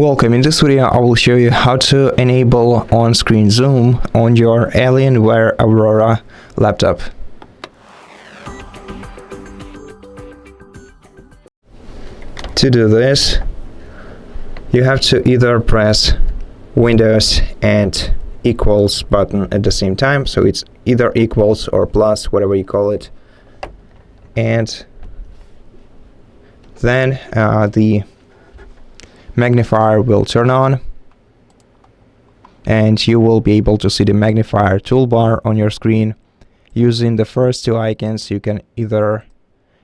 Welcome. In this video I will show you how to enable on-screen zoom on your Alienware Aurora laptop. To do this, you have to either press Windows and equals button at the same time, so it's either equals or plus, whatever you call it, and then the magnifier will turn on and you will be able to see the magnifier toolbar on your screen. Using the first two icons, you can either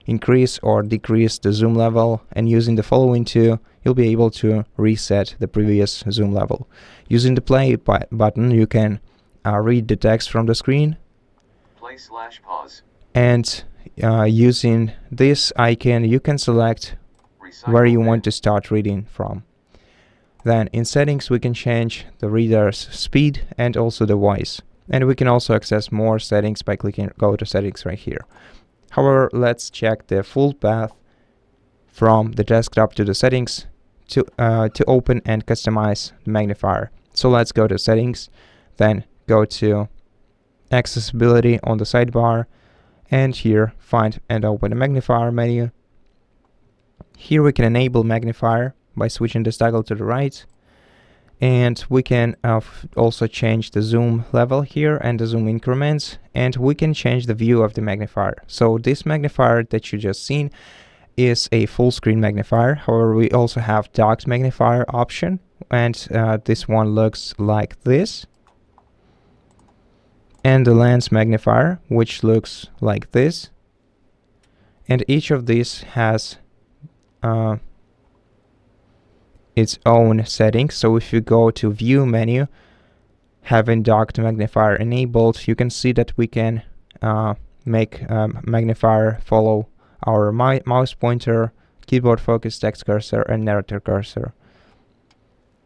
increase or decrease the zoom level, and using the following two, you'll be able to reset the previous zoom level. Using the play button, you can read the text from the screen. Play/pause. And using this icon, you can select where you want to start reading from. Then in settings, we can change the reader's speed and also the voice. And we can also access more settings by clicking go to settings right here. However, let's check the full path from the desktop to the settings to open and customize the magnifier. So let's go to settings, then go to accessibility on the sidebar, and here find and open the magnifier menu. Here we can enable magnifier by switching this toggle to the right, and we can also change the zoom level here and the zoom increments, and we can change the view of the magnifier. So this magnifier that you just seen is a full screen magnifier. However, we also have docked magnifier option, and this one looks like this, and the lens magnifier, which looks like this, and each of these has its own settings. So if you go to view menu, having docked magnifier enabled, you can see that we can make magnifier follow our mouse pointer, keyboard focus, text cursor, and narrator cursor.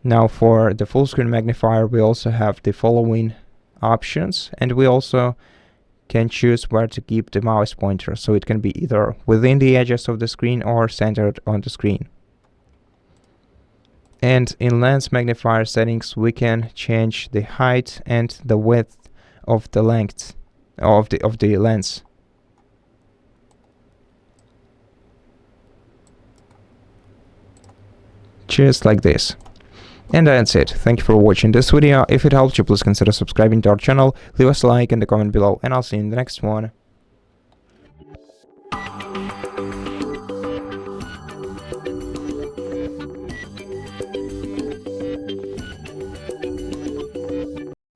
Now for the full screen magnifier, we also have the following options, and we also can choose where to keep the mouse pointer, so it can be either within the edges of the screen or centered on the screen. And in lens magnifier settings, we can change the height and the width of the length of the lens. Just like this. And that's it. Thank you for watching this video. If it helped you, please consider subscribing to our channel, leave us a like in the comment below, and I'll see you in the next one.